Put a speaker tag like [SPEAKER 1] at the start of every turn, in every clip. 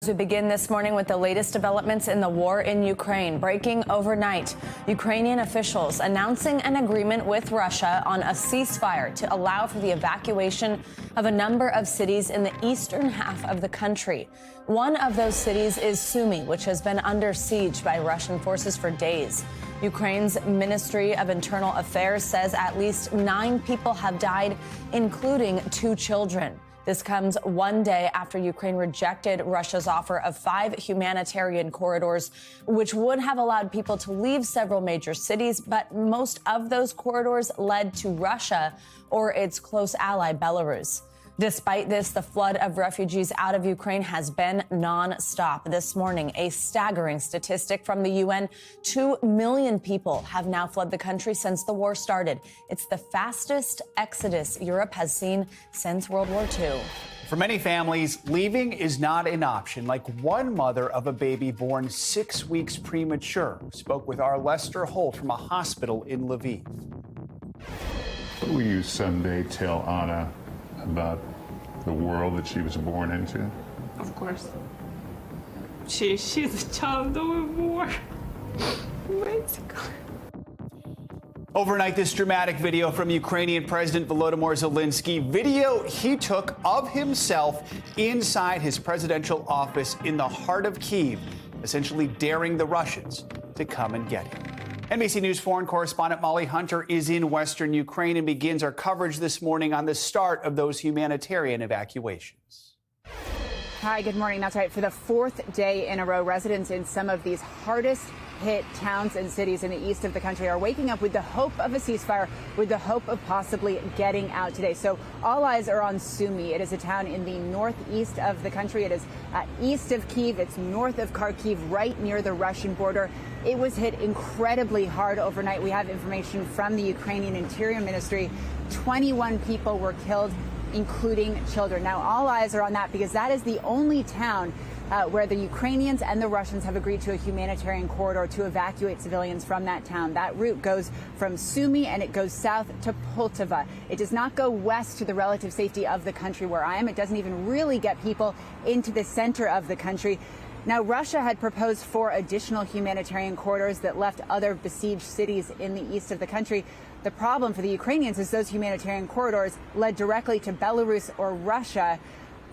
[SPEAKER 1] We begin this morning with the latest developments in the war in Ukraine. Breaking overnight, Ukrainian officials announcing an agreement with Russia on a ceasefire to allow for the evacuation of a number of cities in the eastern half of the country. One of those cities is Sumy, which has been under siege by Russian forces for days. Ukraine's Ministry of Internal Affairs says at least 9 people have died, including 2 children. This comes one day after Ukraine rejected Russia's offer of 5 humanitarian corridors, which would have allowed people to leave several major cities. But most of those corridors led to Russia or its close ally, Belarus. Despite this, the flood of refugees out of Ukraine has been nonstop. This morning, a staggering statistic from the UN, 2 million people have now fled the country since the war started. It's the fastest exodus Europe has seen since World War II.
[SPEAKER 2] For many families, leaving is not an option, like one mother of a baby born 6 weeks premature spoke with our Lester Holt from a hospital in Lviv.
[SPEAKER 3] Will you someday tell Anna about the world that she was born into?
[SPEAKER 4] Of course. She's a child of a war. Basically.
[SPEAKER 2] Overnight, this dramatic video from Ukrainian President Volodymyr Zelensky, video he took of himself inside his presidential office in the heart of Kyiv, essentially daring the Russians to come and get him. NBC News foreign correspondent Molly Hunter is in western Ukraine and begins our coverage this morning on the start of those humanitarian evacuations.
[SPEAKER 5] Hi, good morning. That's right. For the 4th day in a row, residents in some of these hardest hit towns and cities in the east of the country are waking up with the hope of a ceasefire, with the hope of possibly getting out today. So all eyes are on Sumy. It is a town in the northeast of the country. It is east of Kyiv. It's north of Kharkiv, right near the Russian border. It was hit incredibly hard overnight. We have information from the Ukrainian Interior Ministry. 21 people were killed, including children. Now, all eyes are on that because that is the only town where the Ukrainians and the Russians have agreed to a humanitarian corridor to evacuate civilians from that town. That route goes from Sumy and it goes south to Poltava. It does not go west to the relative safety of the country where I am. It doesn't even really get people into the center of the country. Now, Russia had proposed 4 additional humanitarian corridors that left other besieged cities in the east of the country. The problem for the Ukrainians is those humanitarian corridors led directly to Belarus or Russia.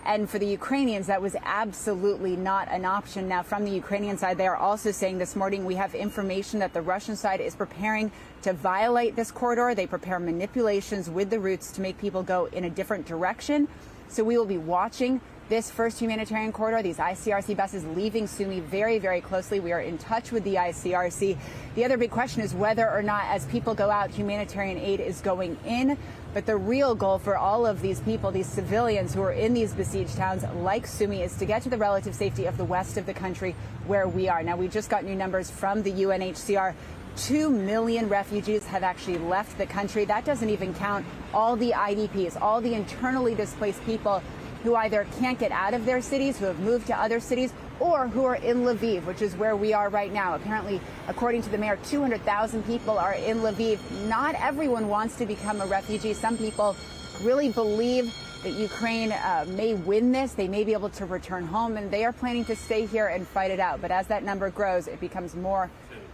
[SPEAKER 5] And for the Ukrainians, that was absolutely not an option. Now, from the Ukrainian side, they are also saying this morning we have information that the Russian side is preparing to violate this corridor. They prepare manipulations with the routes to make people go in a different direction. So we will be watching this first humanitarian corridor, these ICRC buses leaving Sumy very, very closely. We are in touch with the ICRC. The other big question is whether or not, as people go out, humanitarian aid is going in. But the real goal for all of these people, these civilians who are in these besieged towns like Sumy, is to get to the relative safety of the west of the country where we are. Now, we just got new numbers from the UNHCR. 2 million refugees have actually left the country. That doesn't even count all the IDPs, all the internally displaced people who either can't get out of their cities, who have moved to other cities, or who are in Lviv, which is where we are right now. Apparently, according to the mayor, 200,000 people are in Lviv. Not everyone wants to become a refugee. Some people really believe that Ukraine may win this. They may be able to return home, and they are planning to stay here and fight it out. But as that number grows, it becomes more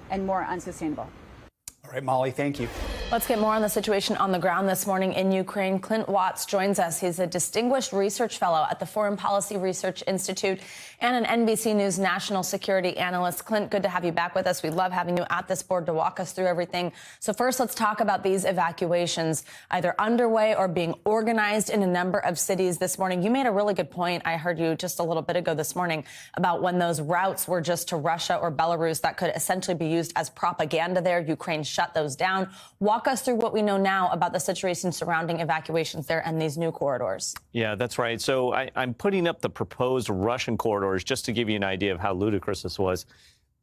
[SPEAKER 5] and more unsustainable.
[SPEAKER 2] All right, Molly, thank you.
[SPEAKER 1] Let's get more on the situation on the ground this morning in Ukraine. Clint Watts joins us. He's a distinguished research fellow at the Foreign Policy Research Institute and an NBC News national security analyst. Clint, good to have you back with us. We love having you at this board to walk us through everything. So first, let's talk about these evacuations, either underway or being organized in a number of cities this morning. You made a really good point. I heard you just a little bit ago this morning about when those routes were just to Russia or Belarus that could essentially be used as propaganda there. Ukraine shut those down. Walk us through what we know now about the situation surrounding evacuations there and these new corridors.
[SPEAKER 6] Yeah, that's right. So I'm putting up the proposed Russian corridors just to give you an idea of how ludicrous this was.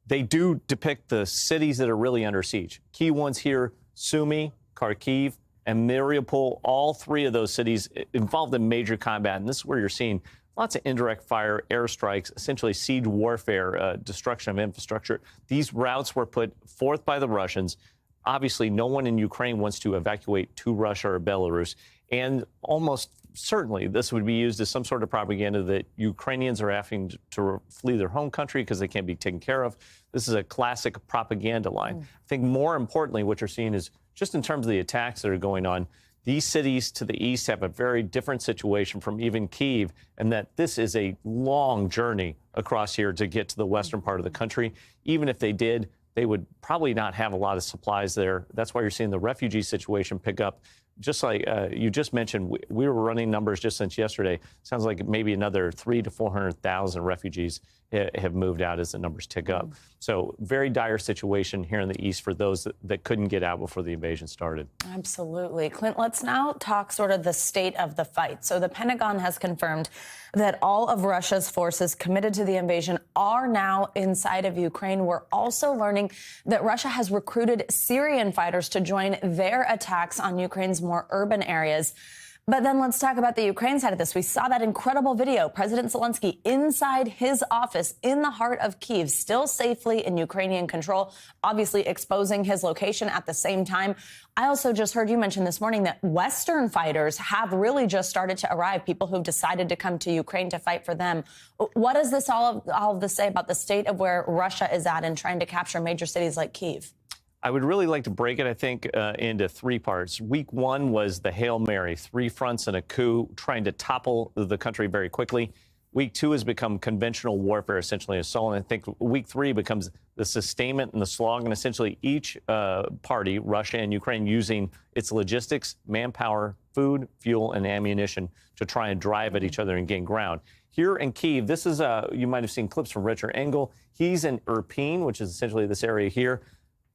[SPEAKER 6] They do depict the cities that are really under siege. Key ones here, Sumy, Kharkiv, and Mariupol, all 3 of those cities involved in major combat. And this is where you're seeing lots of indirect fire, airstrikes, essentially siege warfare, destruction of infrastructure. These routes were put forth by the Russians. Obviously, no one in Ukraine wants to evacuate to Russia or Belarus. And almost certainly this would be used as some sort of propaganda that Ukrainians are having to flee their home country because they can't be taken care of. This is a classic propaganda line. I think more importantly, what you're seeing is just in terms of the attacks that are going on, these cities to the east have a very different situation from even Kyiv, and that this is a long journey across here to get to the western part of the country. Even if they did, they would probably not have a lot of supplies there. That's why you're seeing the refugee situation pick up. Just like you just mentioned, we were running numbers just since yesterday. Sounds like maybe another 300,000 to 400,000 refugees have moved out as the numbers tick up. So very dire situation here in the east for those that couldn't get out before the invasion started.
[SPEAKER 1] Absolutely. Clint, let's now talk sort of the state of the fight. So the Pentagon has confirmed that all of Russia's forces committed to the invasion are now inside of Ukraine. We're also learning that Russia has recruited Syrian fighters to join their attacks on Ukraine's more urban areas. But then let's talk about the Ukraine side of this. We saw that incredible video, President Zelensky inside his office in the heart of Kyiv, still safely in Ukrainian control, obviously exposing his location at the same time. I also just heard you mention this morning that Western fighters have really just started to arrive, people who've decided to come to Ukraine to fight for them. What does this all of this say about the state of where Russia is at in trying to capture major cities like Kyiv?
[SPEAKER 6] I would really like to break it, I think, into three parts. Week one was the Hail Mary, 3 fronts and a coup, trying to topple the country very quickly. Week two has become conventional warfare, essentially, assault. And I think week three becomes the sustainment and the slog, and essentially each party, Russia and Ukraine, using its logistics, manpower, food, fuel, and ammunition to try and drive at each other and gain ground. Here in Kyiv, this is, you might have seen clips from Richard Engel. He's in Irpin, which is essentially this area here.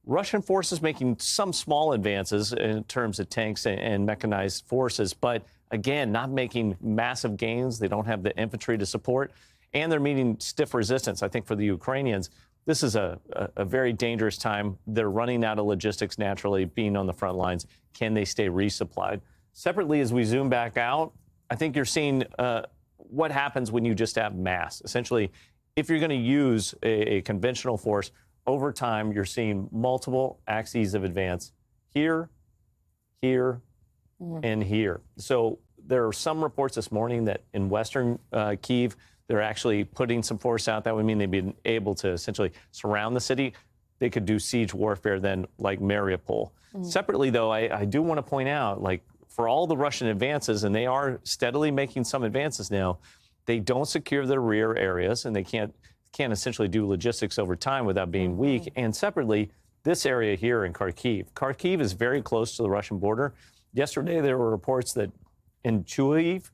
[SPEAKER 6] Russian forces making some small advances in terms of tanks and mechanized forces, but again, not making massive gains. They don't have the infantry to support, and they're meeting stiff resistance. I think for the Ukrainians, this is a very dangerous time. They're running out of logistics naturally, being on the front lines. Can they stay resupplied? Separately, as we zoom back out, I think you're seeing what happens when you just have mass. Essentially, if you're going to use a conventional force, over time, you're seeing multiple axes of advance here, here, and here. So there are some reports this morning that in western Kyiv, they're actually putting some force out. That would mean they'd be able to essentially surround the city. They could do siege warfare then, like Mariupol. Separately, though, I do want to point out, like, for all the Russian advances, and they are steadily making some advances now, they don't secure their rear areas, and they can't essentially do logistics over time without being weak. And separately, this area here in Kharkiv. Kharkiv is very close to the Russian border. Yesterday, there were reports that in Chuiv,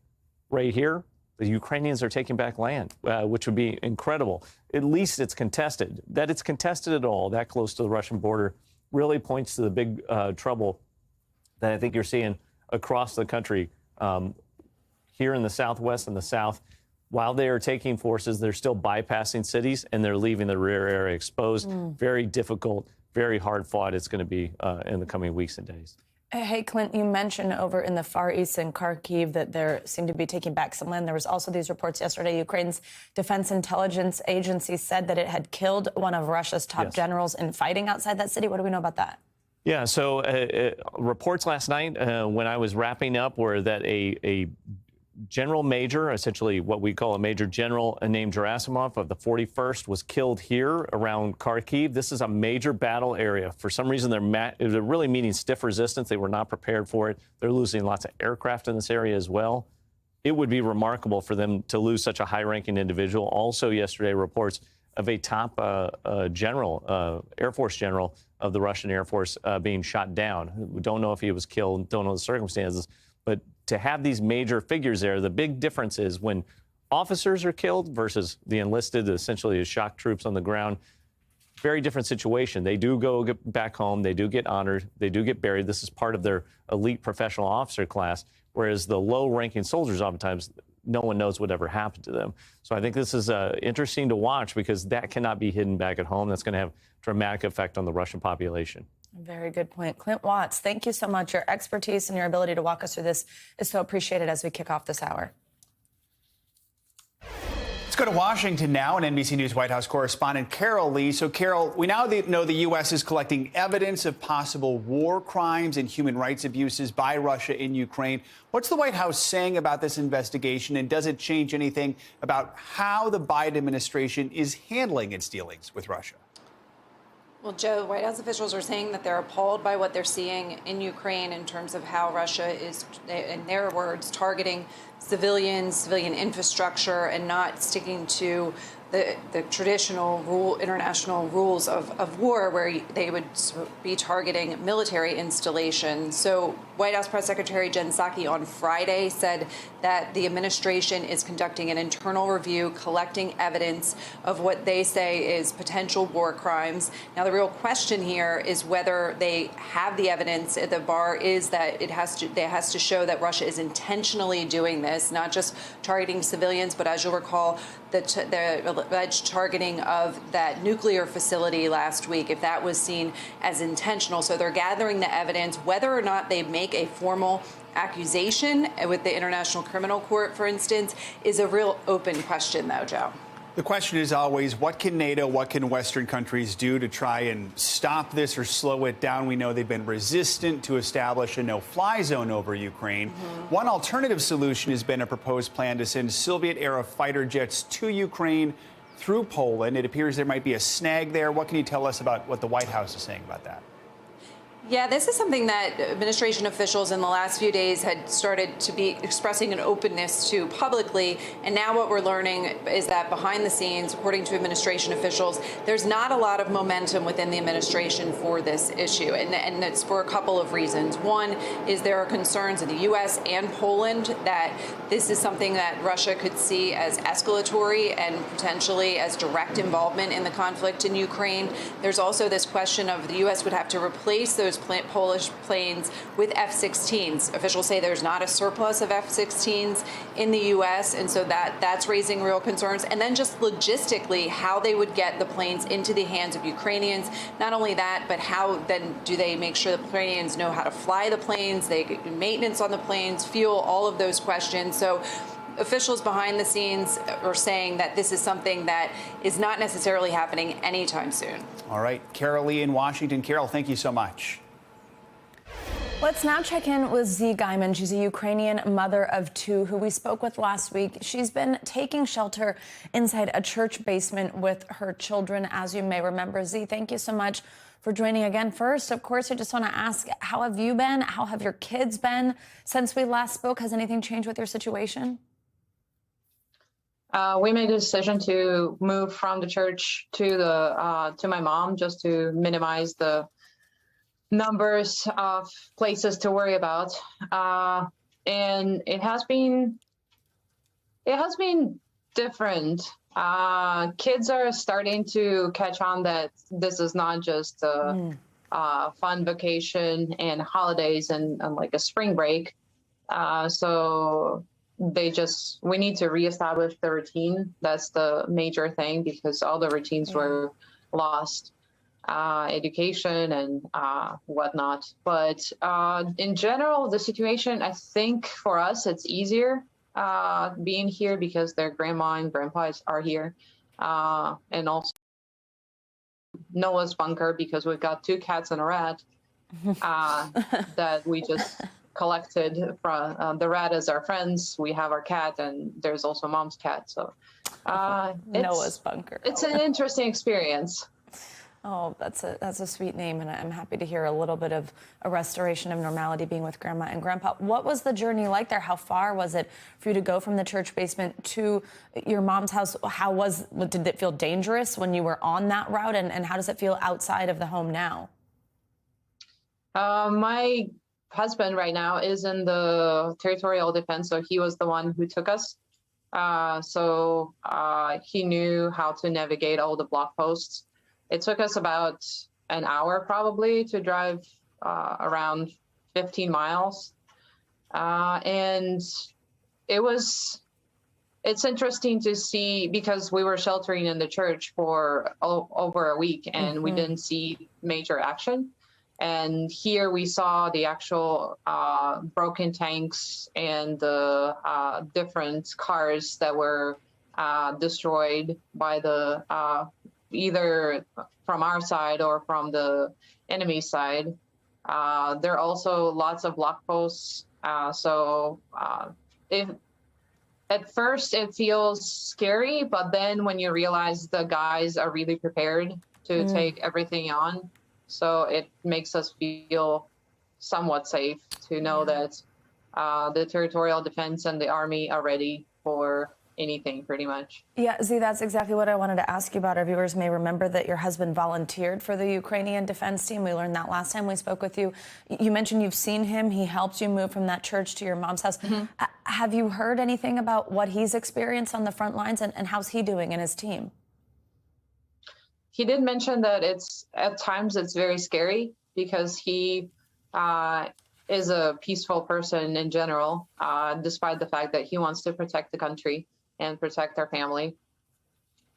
[SPEAKER 6] right here, the Ukrainians are taking back land, which would be incredible. At least it's contested. That it's contested at all, that close to the Russian border, really points to the big trouble that I think you're seeing across the country, here in the southwest and the south. While they are taking forces, they're still bypassing cities, and they're leaving the rear area exposed. Very difficult, very hard fought it's going to be in the coming weeks and days.
[SPEAKER 1] Hey, Clint, you mentioned over in the Far East in Kharkiv that there seemed to be taking back some land. There was also these reports yesterday. Ukraine's Defense Intelligence Agency said that it had killed one of Russia's top generals in fighting outside that city. What do we know about that? Yeah, so reports last night when I was wrapping up were that a general major, essentially what we call a major general named Gerasimov of the 41st, was killed here around Kharkiv. This is a major battle area. For some reason, they're really meeting stiff resistance. They were not prepared for it. They're losing lots of aircraft in this area as well. It would be remarkable for them to lose such a high-ranking individual. Also yesterday, reports of a top general, Air Force general of the Russian Air Force being shot down. We don't know if he was killed, don't know the circumstances. But to have these major figures there, the big difference is when officers are killed versus the enlisted, essentially as shock troops on the ground, very different situation. They do go back home. They do get honored. They do get buried. This is part of their elite professional officer class, whereas the low-ranking soldiers oftentimes, no one knows what ever happened to them. So I think this is interesting to watch because that cannot be hidden back at home. That's going to have dramatic effect on the Russian population. Very good point. Clint Watts, thank you so much. Your expertise and your ability to walk us through this is so appreciated as we kick off this hour.
[SPEAKER 2] Let's go to Washington now, and NBC News White House correspondent Carol Lee. So, Carol, we now know the U.S. is collecting evidence of possible war crimes and human rights abuses by Russia in Ukraine. What's the White House saying about this investigation, and does it change anything about how the Biden administration is handling its dealings with Russia?
[SPEAKER 7] Well, Joe, White House officials are saying that they're appalled by what they're seeing in Ukraine in terms of how Russia is, in their words, targeting civilians, civilian infrastructure, and not sticking to the traditional international rules of war, where they would be targeting military installations. So White House Press Secretary Jen Psaki on Friday said that the administration is conducting an internal review, collecting evidence of what they say is potential war crimes. Now, the real question here is whether they have the evidence. The bar is that it has to show that Russia is intentionally doing this, not just targeting civilians, but as you'll recall, the alleged targeting of that nuclear facility last week, if that was seen as intentional. So they're gathering the evidence. Whether or not they make a formal accusation with the International Criminal Court, for instance, is a real open question, though, Joe.
[SPEAKER 2] The question is always, what can NATO, what can Western countries do to try and stop this or slow it down? We know they've been resistant to establish a no-fly zone over Ukraine. One alternative solution has been a proposed plan to send Soviet-era fighter jets to Ukraine through Poland. It appears there might be a snag there. What can you tell us about what the White House is saying about that?
[SPEAKER 7] Yeah, this is something that administration officials in the last few days had started to be expressing an openness to publicly. And now what we're learning is that behind the scenes, according to administration officials, there's not a lot of momentum within the administration for this issue. And it's for a couple of reasons. One is there are concerns in the U.S. and Poland that this is something that Russia could see as escalatory and potentially as direct involvement in the conflict in Ukraine. There's also this question of the U.S. would have to replace those Polish planes with F-16s. Officials say there's not a surplus of F-16s in the U.S., and so that's raising real concerns. And then just logistically, how they would get the planes into the hands of Ukrainians. Not only that, but how then do they make sure the Ukrainians know how to fly the planes, they get maintenance on the planes, fuel, all of those questions. So officials behind the scenes are saying that this is something that is not necessarily happening anytime soon.
[SPEAKER 2] All right, Carol Lee in Washington. Carol, thank you so much.
[SPEAKER 1] Let's now check in with Z Gaiman. She's a Ukrainian mother of two who we spoke with last week. She's been taking shelter inside a church basement with her children, as you may remember. Z, thank you so much for joining again. First, of course, I just want to ask, how have you been? How have your kids been since we last spoke? Has anything changed with your situation?
[SPEAKER 8] We made a decision to move from the church to my mom, just to minimize the numbers of places to worry about, and it has been different. Kids are starting to catch on that this is not just a fun vacation and holidays and like a spring break. So we need to reestablish the routine. That's the major thing, because all the routines were lost. Education and whatnot. But in general, the situation, I think for us, it's easier being here because their grandma and grandpa are here. And also Noah's bunker, because we've got 2 cats and a rat that we just collected from. The rat is our friends. We have our cat, and there's also mom's cat. So
[SPEAKER 1] Noah's bunker.
[SPEAKER 8] It's an interesting experience.
[SPEAKER 1] Oh, that's a sweet name, and I'm happy to hear a little bit of a restoration of normality being with Grandma and Grandpa. What was the journey like there? How far was it for you to go from the church basement to your mom's house? Did it feel dangerous when you were on that route, and how does it feel outside of the home now?
[SPEAKER 8] My husband right now is in the territorial defense, so he was the one who took us. So he knew how to navigate all the block posts. It took us about an hour probably to drive around 15 miles. And it's interesting to see, because we were sheltering in the church for over a week and we didn't see major action. And here we saw the actual broken tanks and the different cars that were destroyed by the either from our side or from the enemy side. There are also lots of block posts. At first it feels scary, but then when you realize the guys are really prepared to take everything on, so it makes us feel somewhat safe to know that the territorial defense and the army are ready for anything, pretty much.
[SPEAKER 1] Yeah, Z, that's exactly what I wanted to ask you about. Our viewers may remember that your husband volunteered for the Ukrainian defense team. We learned that last time we spoke with you. You mentioned you've seen him. He helped you move from that church to your mom's house. Have you heard anything about what he's experienced on the front lines, and how's he doing and his team?
[SPEAKER 8] He did mention that at times it's very scary because he is a peaceful person in general, despite the fact that he wants to protect the country and protect our family.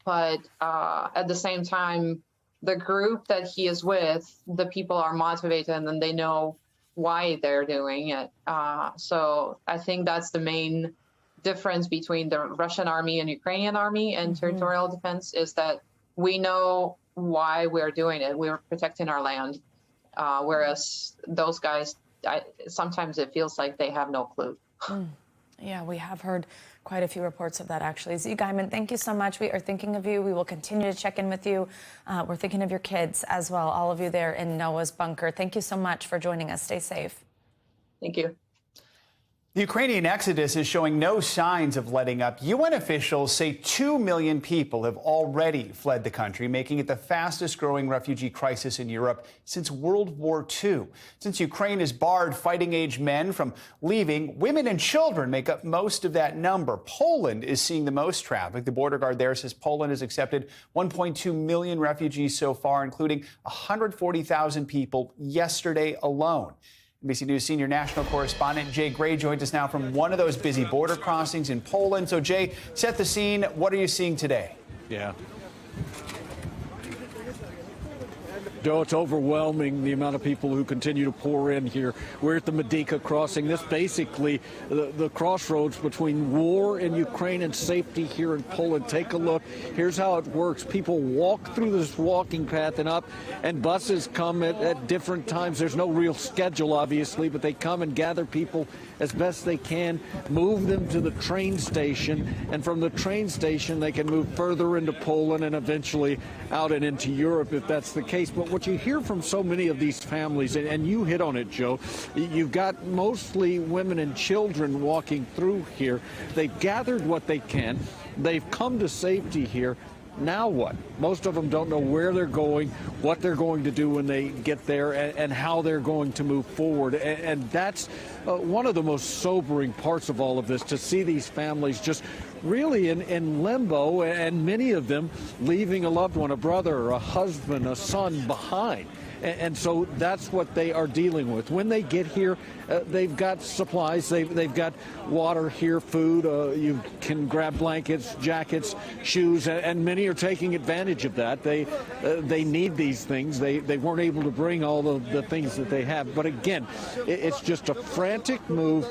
[SPEAKER 8] But at the same time, the group that he is with, the people are motivated and they know why they're doing it. So I think that's the main difference between the Russian army and Ukrainian army and territorial defense, is that we know why we're doing it. We're protecting our land. Whereas those guys, sometimes it feels like they have no clue.
[SPEAKER 1] Yeah, we have heard quite a few reports of that, actually. Z. Guyman, thank you so much. We are thinking of you. We will continue to check in with you. We're thinking of your kids as well, all of you there in Noah's bunker. Thank you so much for joining us. Stay safe.
[SPEAKER 8] Thank you.
[SPEAKER 2] The Ukrainian exodus is showing no signs of letting up. UN officials say 2 million people have already fled the country, making it the fastest growing refugee crisis in Europe since World War II. Since Ukraine has barred fighting-age men from leaving, women and children make up most of that number. Poland is seeing the most traffic. The border guard there says Poland has accepted 1.2 million refugees so far, including 140,000 people yesterday alone. NBC News senior national correspondent Jay Gray joins us now from one of those busy border crossings in Poland. So, Jay, set the scene. What are you seeing today?
[SPEAKER 9] Yeah. Joe, it's overwhelming, the amount of people who continue to pour in here. We're at the Medyka crossing. This basically the crossroads between war in Ukraine and safety here in Poland. Take a look. Here's how it works. People walk through this walking path and up, and buses come at different times. There's no real schedule, obviously, but they come and gather people as best they can, move them to the train station, and from the train station they can move further into Poland and eventually out and into Europe if that's the case. But what you hear from so many of these families, and you hit on it, Joe, you've got mostly women and children walking through here. They've gathered what they can. They've come to safety here. Now what? Most of them don't know where they're going, what they're going to do when they get there, and how they're going to move forward. And that's one of the most sobering parts of all of this, to see these families just really in limbo, and many of them leaving a loved one, a brother, a husband, a son behind. And so that's what they are dealing with. When they get here, they've got supplies. They've got water here, food. You can grab blankets, jackets, shoes, and many are taking advantage of that. They need these things. They weren't able to bring all of the things that they have. But again, it's just a frantic move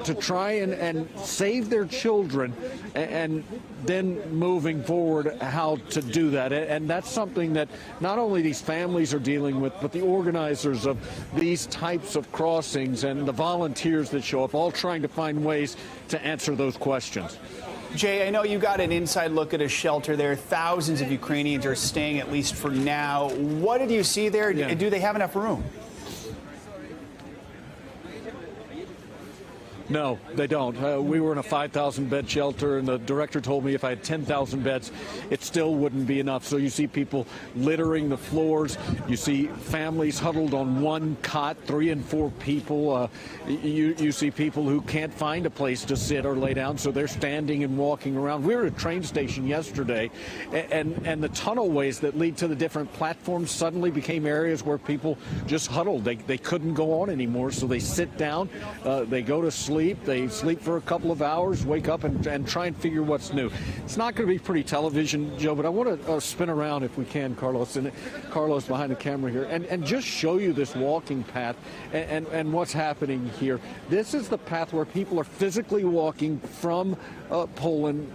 [SPEAKER 9] to try and save their children, and then moving forward how to do that. And that's something that not only these families are dealing with, but the organizers of these types of crossings and the volunteers that show up, all trying to find ways to answer those questions.
[SPEAKER 2] Jay, I know you got an inside look at a shelter there. Thousands of Ukrainians are staying, at least for now. What did you see there? Yeah. Do they have enough room?
[SPEAKER 9] No, they don't. We were in a 5,000-bed shelter, and the director told me if I had 10,000 beds, it still wouldn't be enough. So you see people littering the floors. You see families huddled on one cot, 3 and 4 people. You see people who can't find a place to sit or lay down, so they're standing and walking around. We were at a train station yesterday, and the tunnelways that lead to the different platforms suddenly became areas where people just huddled. They couldn't go on anymore, so they sit down, they go to sleep. They sleep for a couple of hours, wake up and try and figure what's new. It's not going to be pretty television, Joe, but I want to spin around if we can, Carlos, and Carlos behind the camera here, and just show you this walking path and what's happening here. This is the path where people are physically walking from Poland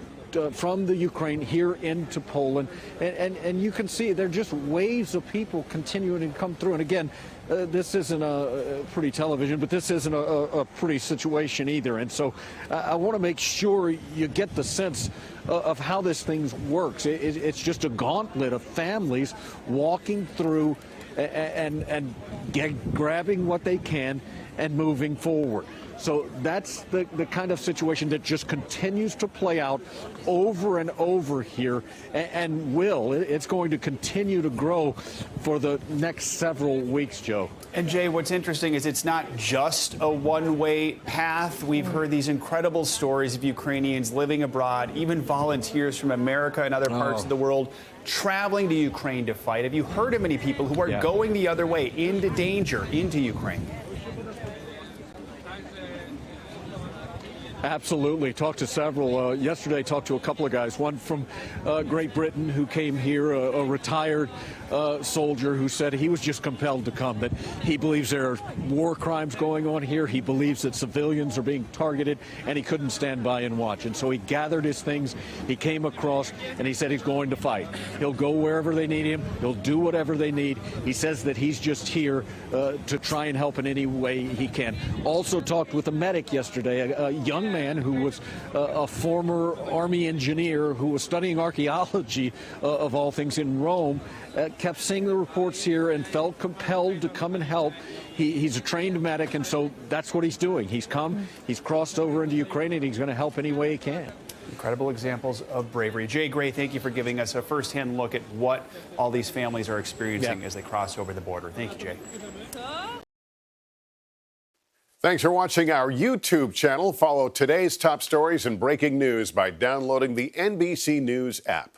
[SPEAKER 9] from the Ukraine here into Poland. And you can see there are just waves of people continuing to come through. And again, this isn't a pretty television, but this isn't a pretty situation either. And so I want to make sure you get the sense of how this thing works. It's just a gauntlet of families walking through and grabbing what they can and moving forward. So that's the kind of situation that just continues to play out over and over here, and it's going to continue to grow for the next several weeks, Joe.
[SPEAKER 2] And Jay, what's interesting is it's not just a one-way path. We've heard these incredible stories of Ukrainians living abroad, even volunteers from America and other parts of the world traveling to Ukraine to fight. Have you heard of many people who are going the other way into danger, into Ukraine?
[SPEAKER 9] Absolutely. Talked to several. Yesterday, talked to a couple of guys. One from Great Britain who came here, a retired soldier who said he was just compelled to come, that he believes there are war crimes going on here. He believes that civilians are being targeted, and he couldn't stand by and watch. And so he gathered his things. He came across, and he said he's going to fight. He'll go wherever they need him. He'll do whatever they need. He says that he's just here to try and help in any way he can. Also talked with a medic yesterday, a young man who was a former Army engineer who was studying archaeology, of all things, in Rome, kept seeing the reports here and felt compelled to come and help. He's a trained medic, and so that's what he's doing. He's come, he's crossed over into Ukraine, and he's going to help any way he can.
[SPEAKER 2] Incredible examples of bravery. Jay Gray, thank you for giving us a firsthand look at what all these families are experiencing as they cross over the border. Thank you, Jay.
[SPEAKER 10] Thanks for watching our YouTube channel. Follow today's top stories and breaking news by downloading the NBC News app.